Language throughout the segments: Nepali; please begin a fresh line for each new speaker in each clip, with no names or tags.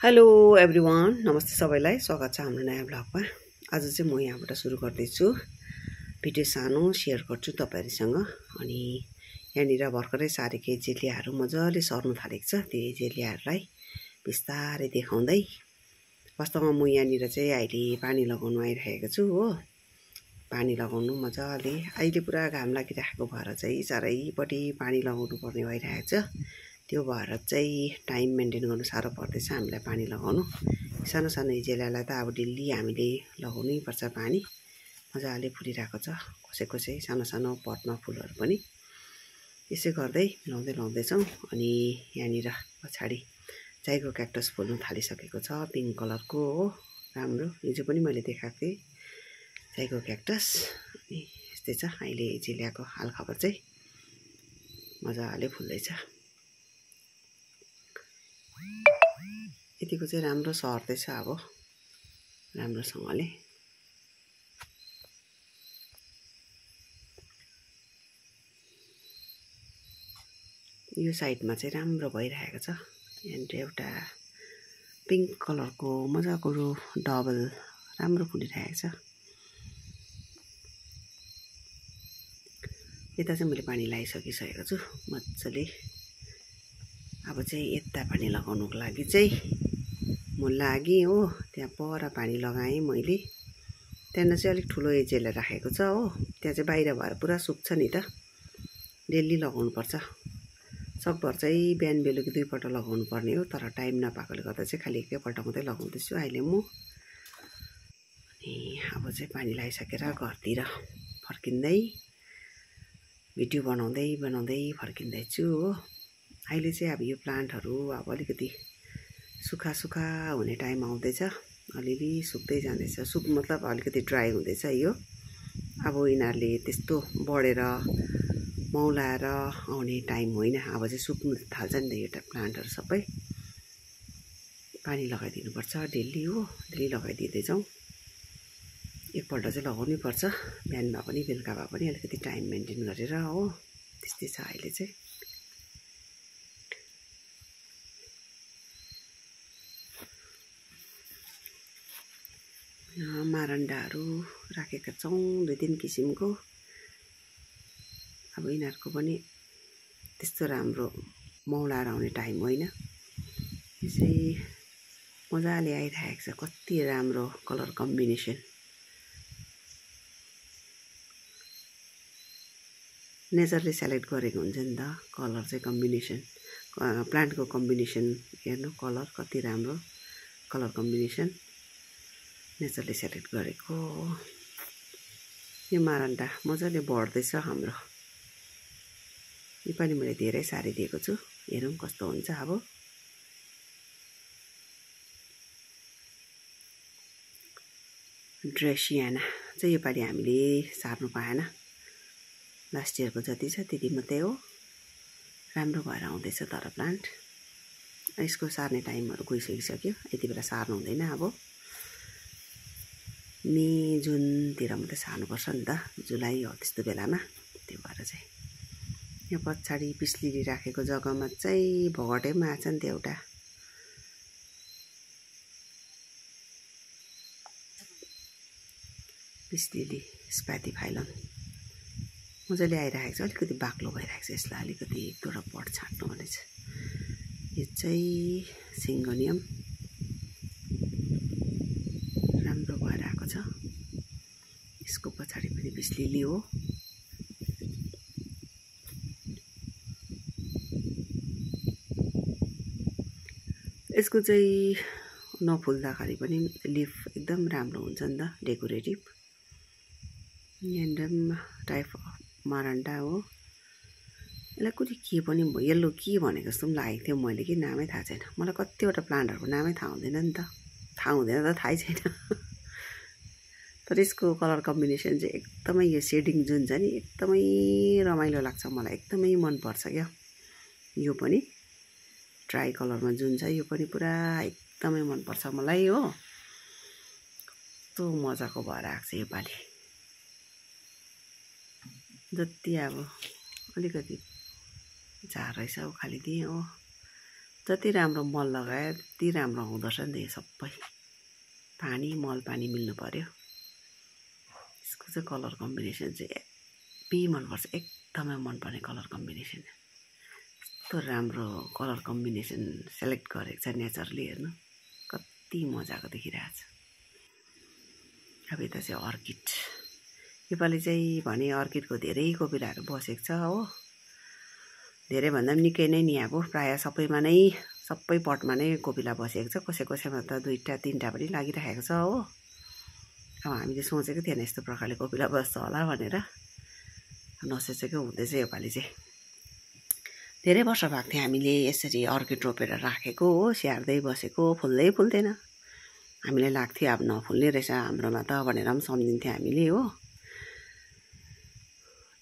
हेलो एभ्रिवान, नमस्ते सबैलाई। स्वागत छ हाम्रो नयाँ ब्लगमा। आज चाहिँ म यहाँबाट सुरु गर्दैछु। भिडियो सानो सेयर गर्छु तपाईहरुसँग। अनि यहाँनिर भर्खरै सारेको जेलियाहरू मजाले सर्नु थालेको छ। त्यो जेलियाहरूलाई बिस्तारै देखाउँदै वास्तवमा म यहाँनिर चाहिँ अहिले पानी लगाउनु आइरहेको छु हो। पानी लगाउनु मजाले अहिले पुरा घाम लागिरहेको भएर चाहिँ चारैपट्टि पानी लगाउनु पर्ने भइरहेको छ। त्यो भएर चाहिँ टाइम मेन्टेन गर्नु साह्रो पर्दैछ हामीलाई पानी लगाउनु। सानो सानो जेलियालाई त अब डेली हामीले लगाउनै पर्छ पानी। मजाले फुलिरहेको छ। कसै सानो सानो पटमा फुलहरू पनि यसै गर्दै लाउँदैछौँ। अनि यहाँनिर पछाडि चाइको क्याक्टस फुल्नु थालिसकेको छ, पिङ्क कलरको हो, राम्रो। हिजो पनि मैले देखाएको थिएँ चाइको क्याक्टस। अनि यस्तै छ अहिले जेलियाको हालखबर चाहिँ मजाले फुल्दैछ। यतिको चाहिँ राम्रो सर्दैछ अब राम्रोसँगले। यो साइडमा चाहिँ राम्रो भइरहेको छ। यहाँनिर एउटा पिङ्क कलरको मजाको डबल राम्रो फुलिरहेको छ। यता चाहिँ मैले पानी लगाइसकिसकेको छु मजाले। अब चाहिँ यता पानी लगाउनुको लागि चाहिँ म लागेँ हो। त्यहाँ पर पानी लगाएँ मैले। त्यहाँ चाहिँ अलिक ठुलो जेलिया राखेको छ हो। त्यहाँ चाहिँ बाहिर भएर पुरा सुक्छ नि त। डेली लगाउनु पर्छ। सकभर चाहिँ बिहान बेलुकी दुईपल्ट लगाउनु पर्ने हो। तर टाइम नपाएकोले गर्दा चाहिँ खालि एकैपल्ट मात्रै लगाउँदैछु अहिले म। अनि अब चाहिँ पानी लगाइसकेर घरतिर फर्किँदै भिडियो बनाउँदै फर्किँदैछु हो। अहिले चाहिँ अब यो प्लान्टहरू अब अलिकति सुक्खा हुने टाइम आउँदैछ। अलिअलि सुक्दै जाँदैछ। मतलब अलिकति ड्राई हुँदैछ यो। अब यिनीहरूले त्यस्तो बढेर मौलाएर आउने टाइम होइन। अब चाहिँ सुक्नु थाल्छ नि त यो प्लान्टहरू सबै। पानी लगाइदिनुपर्छ डेली हो। डेली लगाइदिँदै जाउँ। एकपल्ट चाहिँ लगाउनै पर्छ। बिहान भए पनि बेलुका भए पनि अलिकति टाइम मेन्टेन गरेर हो। त्यस्तै छ अहिले चाहिँ। मारन्डाहरू राखेका छौँ 2-3 किसिमको। अब यिनीहरूको पनि त्यस्तो राम्रो मौलाएर आउने टाइम होइन। यसै मजाले आइरहेको छ। कति राम्रो कलर कम्बिनेसन। नेचरले सेलेक्ट गरेको हुन्छ नि त कलर चाहिँ कम्बिनेसन। प्लान्टको कम्बिनेसन हेर्नु कलर कति राम्रो कलर कम्बिनेसन नेचरले सेलेक्ट गरेको। यो मारन्डा मजाले बढ्दैछ हाम्रो। योपालि मैले धेरै सारिदिएको छु। हेरौँ कस्तो हुन्छ अब। ड्रेसियाना चाहिँ योपालि हामीले सार्नु पाएन। लास्ट इयरको जति छ त्यति मात्रै हो। राम्रो भएर आउँदैछ तर प्लान्ट। यसको सार्ने टाइमहरू गइसकिसक्यो। यति बेला सार्नु हुँदैन। अब मे जुनतिर मात्रै सार्नुपर्छ नि त। जुलाई हो त्यस्तो बेलामा। त्यो भएर चाहिँ यो पछाडि पिसलिरी राखेको जग्गामा चाहिँ भगटे पनि आएको छ नि त एउटा। पिसलिरी स्प्याथिफाइलम मजाले आइरहेको छ। अलिकति बाक्लो भइरहेको छ। यसलाई अलिकति 1-2 पट छाट्नु भनेछ। यो चाहिँ सिङ्गोनियम राम्रो भएर आएको छ। यसको पछाडि पनि पिसलिली हो। यसको चाहिँ नफुल्दाखेरि पनि लिफ एकदम राम्रो हुन्छ नि त डेकोरेटिभ। यहाँनिर टाइप मारन्डा हो। यसलाई कुनै के पनि येल्लो के भनेको जस्तो पनि लागेको थियो मैले कि नामै थाहा छैन। मलाई कतिवटा प्लान्टहरूको नामै थाहा हुँदैन नि त। थाहा हुँदैन त थाहै छैन। तर यसको कलर कम्बिनेसन चाहिँ एकदमै यो सेडिङ जुन छ नि एकदमै रमाइलो लाग्छ मलाई। एकदमै मनपर्छ क्या। यो पनि ट्राई कलरमा जुन छ यो पनि पुरा एकदमै मनपर्छ मलाई हो। कस्तो मजाको भएर आएको छ योपालि। जति अब अलिकति झार रहेछ उखालिदिएँ हो। जति राम्रो मल लगायो त्यति राम्रो हुँदो रहेछ नि त यो सबै। पानी मल पानी मिल्नु पर्यो। यसको चाहिँ कलर कम्बिनेसन चाहिँ हेभी मनपर्छ, एकदमै मनपर्ने कलर कम्बिनेसन। यस्तो राम्रो कलर कम्बिनेसन सेलेक्ट गरेको छ नेचरले, हेर्नु कति मजाको देखिरहेको छ। अब यता चाहिँ अर्किड, योपालि चाहिँ भने अर्किडको धेरै कोपिलाहरू बसेको छ हो, धेरै भन्दा पनि निकै नै नि। अब प्रायः सबैमा नै सबै पटमा नै कोपिला बसेको छ, कसैमा त 2टा 3टा पनि लागिरहेको छ हो। अब हामीले सोचेको थिएन यस्तो प्रकारले कोपिला बस्छ होला भनेर, नसोचेको हुँदैछ योपालि चाहिँ। धेरै वर्ष भएको थियो हामीले यसरी अर्किड रोपेर राखेको हो, स्याहार्दै बसेको, फुल्दै फुल्दैन। हामीलाई लाग्थ्यो अब नफुल्ने रहेछ हाम्रोमा त भनेर पनि सम्झिन्थ्यो हामीले हो।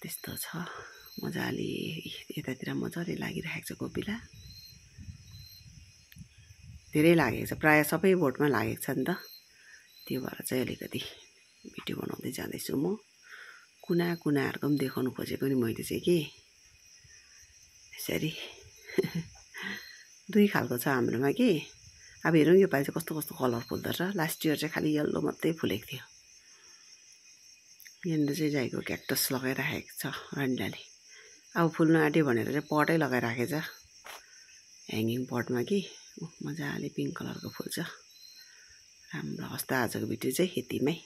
त्यस्तो छ, मजाले यतातिर मजाले लागिरहेको छ कोपिला, धेरै लागेको छ, प्रायः सबै बोटमा लागेको छ नि त। त्यो भएर चाहिँ अलिकति भिडियो बनाउँदै जाँदैछु म। कुनाहरूको पनि देखाउनु खोजेको नि मैले चाहिँ कि यसरी 2 खालको छ हाम्रोमा कि। अब हेरौँ योपालि चाहिँ कस्तो कस्तो कलर फुल्दो रहेछ। लास्ट इयर चाहिँ खालि येल्लो मात्रै फुलेको थियो। यहाँनिर चाहिँ जाइको क्याक्टस लगाइराखेको छ रन्डाले। अब फुल्न आँट्यो भनेर चाहिँ पटै लगाइराखेको छ ह्याङ्गिङ पटमा कि। मजाले पिङ्क कलरको फुल्छ, राम्रो। हस् त आजको भिडियो चाहिँ यतिमै।